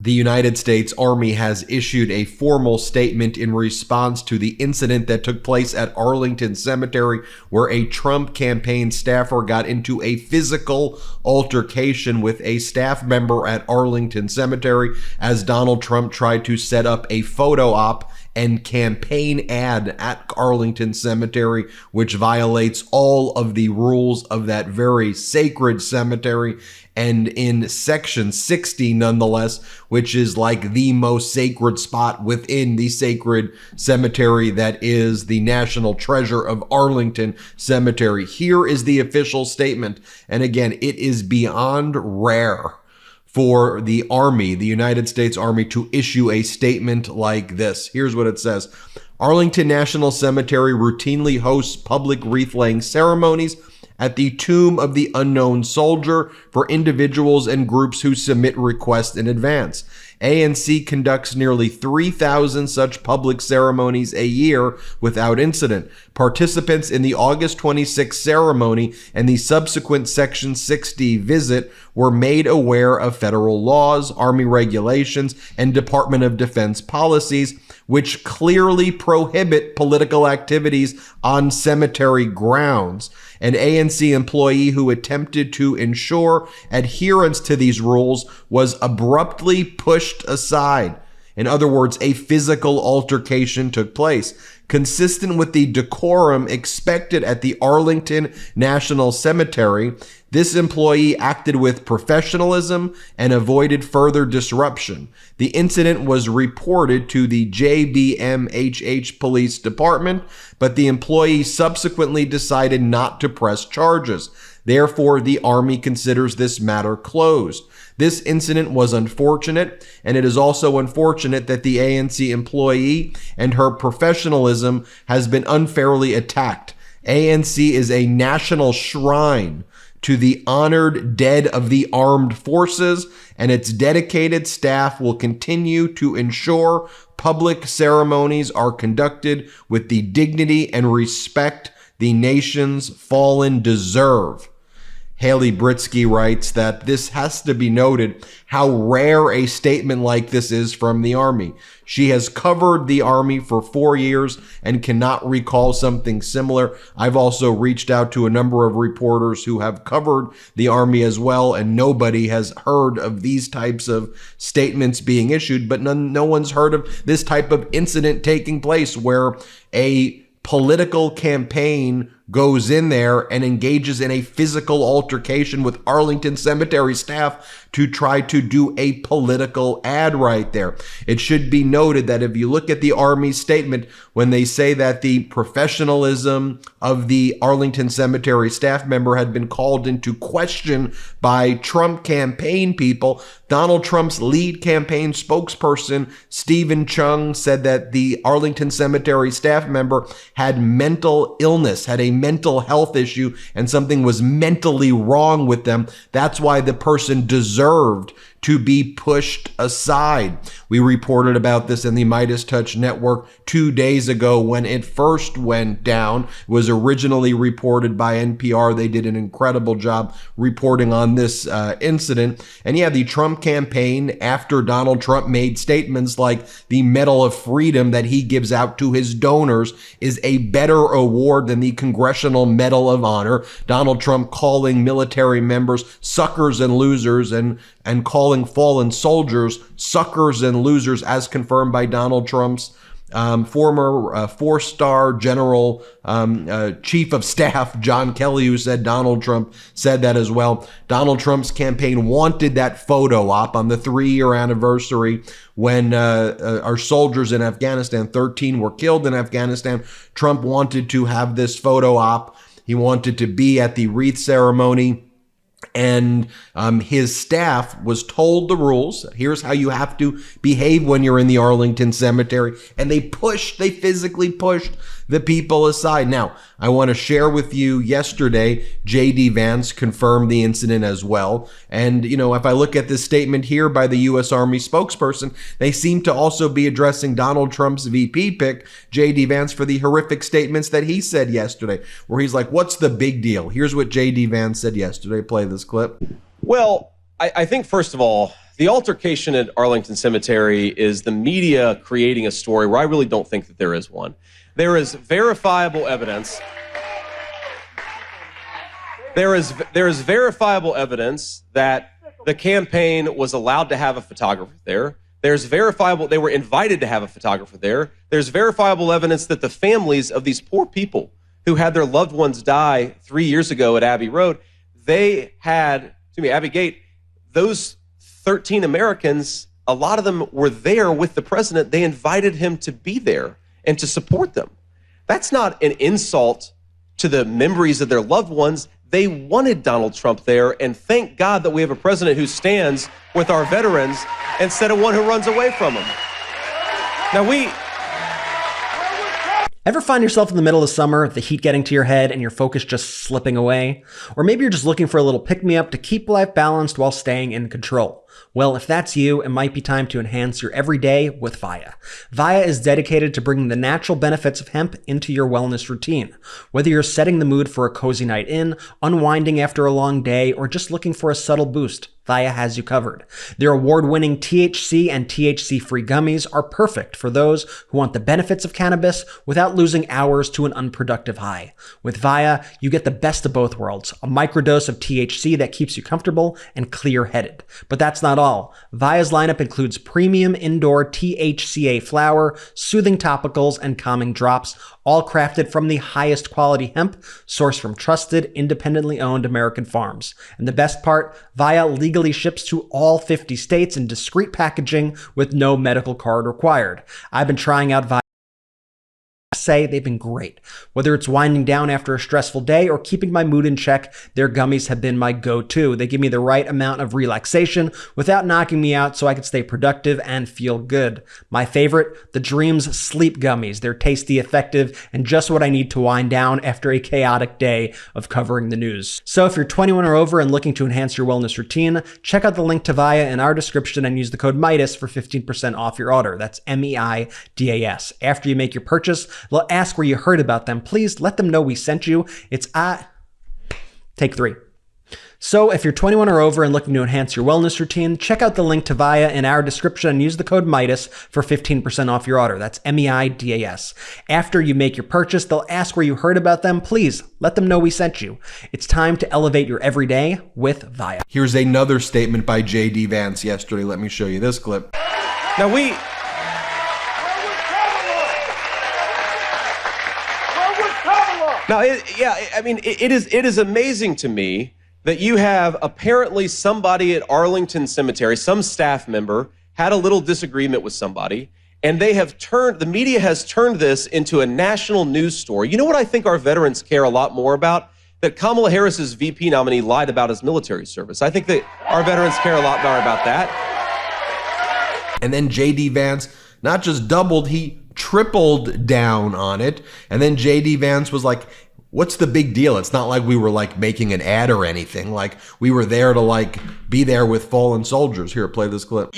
The United States Army has issued a formal statement in response to the incident that took place at Arlington Cemetery, where a Trump campaign staffer got into a physical altercation with a staff member at Arlington Cemetery as Donald Trump tried to set up a photo op and campaign ad at Arlington Cemetery, which violates all of the rules of that very sacred cemetery. And in Section 60, nonetheless, which is like the most sacred spot within the sacred cemetery that is the national treasure of Arlington Cemetery. Here is the official statement. And again, it is beyond rare for the Army, the United States Army, to issue a statement like this. Here's what it says. Arlington National Cemetery routinely hosts public wreath-laying ceremonies at the Tomb of the Unknown Soldier for individuals and groups who submit requests in advance. ANC conducts nearly 3,000 such public ceremonies a year without incident. Participants in the August 26 ceremony and the subsequent Section 60 visit were made aware of federal laws, Army regulations, and Department of Defense policies, which clearly prohibit political activities on cemetery grounds. An ANC employee who attempted to ensure adherence to these rules was abruptly pushed aside. In other words, a physical altercation took place. Consistent with the decorum expected at the Arlington National Cemetery, this employee acted with professionalism and avoided further disruption. The incident was reported to the JBMHH Police Department, but the employee subsequently decided not to press charges. Therefore, the Army considers this matter closed. This incident was unfortunate, and it is also unfortunate that the ANC employee and her professionalism has been unfairly attacked. ANC is a national shrine to the honored dead of the armed forces, and its dedicated staff will continue to ensure public ceremonies are conducted with the dignity and respect the nation's fallen deserve. Haley Britsky writes that this has to be noted how rare a statement like this is from the Army. She has covered the Army for 4 years and cannot recall something similar. I've also reached out to a number of reporters who have covered the Army as well, and nobody has heard of these types of statements being issued, but no one's heard of this type of incident taking place where a political campaign goes in there and engages in a physical altercation with Arlington Cemetery staff to try to do a political ad right there. It should be noted that if you look at the Army statement, when they say that the professionalism of the Arlington Cemetery staff member had been called into question by Trump campaign people, Donald Trump's lead campaign spokesperson, Stephen Chung, said that the Arlington Cemetery staff member had mental illness, had a mental health issue, and something was mentally wrong with them. That's why the person deserved to be pushed aside. We reported about this in the MeidasTouch network 2 days ago when it first went down. It was originally reported by NPR. They did an incredible job reporting on this incident. And yeah, the Trump campaign, after Donald Trump made statements like the Medal of Freedom that he gives out to his donors is a better award than the Congressional Medal of Honor. Donald Trump calling military members suckers and losers and calling fallen soldiers suckers and losers, as confirmed by Donald Trump's former four-star general chief of staff, John Kelly, who said Donald Trump said that as well. Donald Trump's campaign wanted that photo op on the 3-year anniversary when our soldiers in Afghanistan, 13 were killed in Afghanistan. Trump wanted to have this photo op. He wanted to be at the wreath ceremony. And his staff was told the rules. Here's how you have to behave when you're in the Arlington Cemetery. And they physically pushed the people aside. Now, I want to share with you yesterday, J.D. Vance confirmed the incident as well. And, you know, if I look at this statement here by the U.S. Army spokesperson, they seem to also be addressing Donald Trump's VP pick, J.D. Vance, for the horrific statements that he said yesterday, where he's like, what's the big deal? Here's what J.D. Vance said yesterday. Play this clip. Well, I think, first of all, The altercation at Arlington Cemetery is the media creating a story where I really don't think that there is one. There is verifiable evidence. There is verifiable evidence that the campaign was allowed to have a photographer there. There's verifiable, they were invited to have a photographer there. There's verifiable evidence that the families of these poor people who had their loved ones die 3 years ago at Abbey Road, Abbey Gate, those 13 Americans, a lot of them were there with the president. They invited him to be there and to support them. That's not an insult to the memories of their loved ones. They wanted Donald Trump there, and thank God that we have a president who stands with our veterans instead of one who runs away from them. Now Ever find yourself in the middle of summer, the heat getting to your head and your focus just slipping away? Or maybe you're just looking for a little pick-me-up to keep life balanced while staying in control. Well, if that's you, it might be time to enhance your everyday with Via. Via is dedicated to bringing the natural benefits of hemp into your wellness routine. Whether you're setting the mood for a cozy night in, unwinding after a long day, or just looking for a subtle boost, Via has you covered. Their award-winning THC and THC-free gummies are perfect for those who want the benefits of cannabis without losing hours to an unproductive high. With Via, you get the best of both worlds, a microdose of THC that keeps you comfortable and clear-headed. But that's not all. Via's lineup includes premium indoor THCA flower, soothing topicals, and calming drops, all crafted from the highest quality hemp, sourced from trusted, independently owned American farms. And the best part, Via legally ships to all 50 states in discreet packaging with no medical card required. I've been trying out Via. Say they've been great. Whether it's winding down after a stressful day or keeping my mood in check, their gummies have been my go-to. They give me the right amount of relaxation without knocking me out so I can stay productive and feel good. My favorite, the Dreams Sleep Gummies. They're tasty, effective, and just what I need to wind down after a chaotic day of covering the news. So if you're 21 or over and looking to enhance your wellness routine, check out the link to Via in our description and use the code MIDAS for 15% off your order. That's MEIDAS. After you make your purchase, they'll ask where you heard about them. Please let them know we sent you. Take 3. So if you're 21 or over and looking to enhance your wellness routine, check out the link to Via in our description and use the code MIDAS for 15% off your order. That's MEIDAS. After you make your purchase, they'll ask where you heard about them. Please let them know we sent you. It's time to elevate your everyday with Via. Here's another statement by J.D. Vance yesterday. Let me show you this clip. Now it is amazing to me that you have apparently somebody at Arlington Cemetery, some staff member, had a little disagreement with somebody, and the media has turned this into a national news story. You know what I think our veterans care a lot more about? That Kamala Harris's VP nominee lied about his military service. I think that our veterans care a lot more about that. And then J.D. Vance not just doubled, he tripled down on it. And then J.D. Vance was like, what's the big deal? It's not like we were like making an ad or anything. Like we were there to like be there with fallen soldiers. Here, play this clip.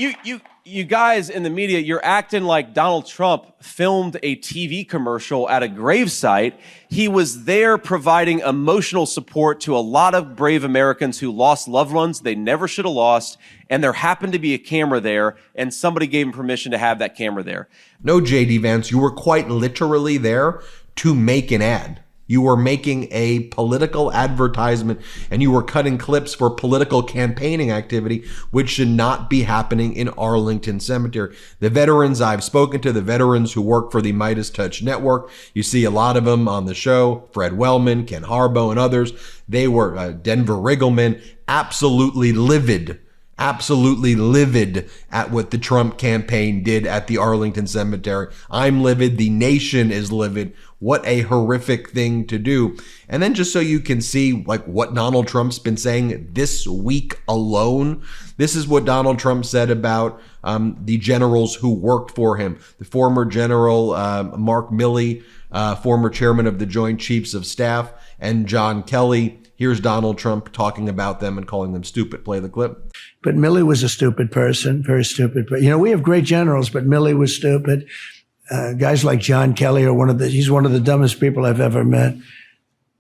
You guys in the media, you're acting like Donald Trump filmed a TV commercial at a gravesite. He was there providing emotional support to a lot of brave Americans who lost loved ones they never should have lost. And there happened to be a camera there, and somebody gave him permission to have that camera there. No, J.D. Vance, you were quite literally there to make an ad. You were making a political advertisement and you were cutting clips for political campaigning activity, which should not be happening in Arlington Cemetery. The veterans I've spoken to, the veterans who work for the MeidasTouch network, you see a lot of them on the show, Fred Wellman, Ken Harbaugh, and others. They were Denver Riggleman, absolutely livid at what the Trump campaign did at the Arlington Cemetery. I'm livid. The nation is livid. What a horrific thing to do. And then just so you can see like what Donald Trump's been saying this week alone, this is what Donald Trump said about the generals who worked for him. The former General Mark Milley, former chairman of the Joint Chiefs of Staff, and John Kelly. Here's Donald Trump talking about them and calling them stupid. Play the clip. But Milley was a stupid person, very stupid. But, you know, we have great generals, but Milley was stupid. Guys like John Kelly are he's one of the dumbest people I've ever met.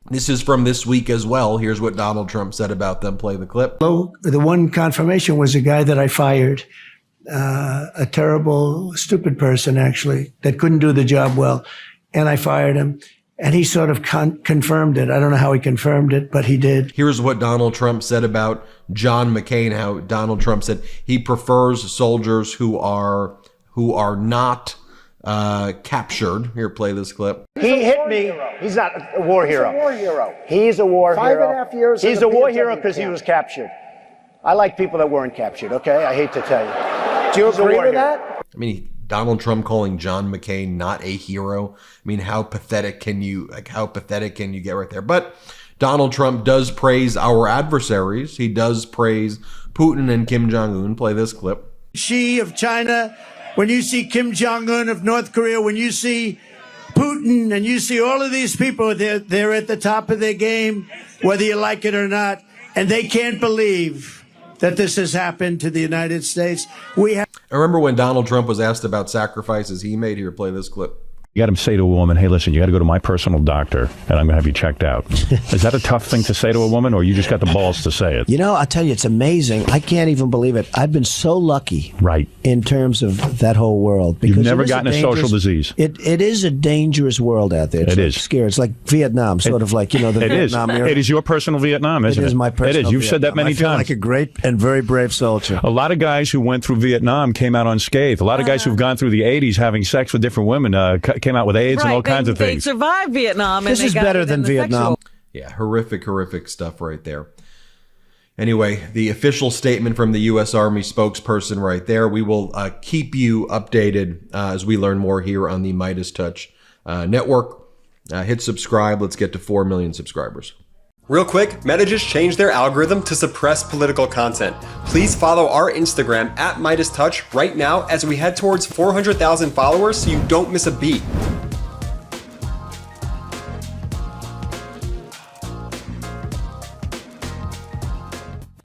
This is from this week as well. Here's what Donald Trump said about them. Play the clip. The one confirmation was a guy that I fired, a terrible, stupid person, actually, that couldn't do the job well. And I fired him. And he sort of confirmed it. I don't know how he confirmed it, but he did. Here's what Donald Trump said about John McCain, how Donald Trump said he prefers soldiers who are not captured. Here, play this clip. He hit me. He's not a war hero. He's a war hero. He's a war hero. 5.5 years. He's a war hero because he was captured. I like people that weren't captured, okay? I hate to tell you. Do you agree with that? I mean, Donald Trump calling John McCain not a hero. I mean, how pathetic can you get right there? But Donald Trump does praise our adversaries. He does praise Putin and Kim Jong-un. Play this clip. Xi of China, when you see Kim Jong-un of North Korea, when you see Putin and you see all of these people, they're at the top of their game, whether you like it or not, and they can't believe that this has happened to the United States. I remember when Donald Trump was asked about sacrifices he made. Here, play this clip. You got to say to a woman, hey, listen, you got to go to my personal doctor and I'm going to have you checked out. Is that a tough thing to say to a woman, or you just got the balls to say it? You know, I'll tell you, it's amazing. I can't even believe it. I've been so lucky. Right. In terms of that whole world. You've never gotten a social disease. It is a dangerous world out there. It's scary. It's like Vietnam, sort of like, the Vietnam era. It is your personal Vietnam, isn't it? It is my personal It is. You've said that many I feel times. like a great and very brave soldier. A lot of guys who went through Vietnam came out unscathed. A lot of guys who've gone through the 80s having sex with different women came out with AIDS and all kinds of things. They survived Vietnam. This is better than Vietnam. Yeah, horrific stuff right there. Anyway, the official statement from the U.S. Army spokesperson right there. We will keep you updated as we learn more here on the MeidasTouch network. Hit subscribe. Let's get to 4 million subscribers. Real quick, Meta just changed their algorithm to suppress political content. Please follow our Instagram @MeidasTouch right now as we head towards 400,000 followers so you don't miss a beat.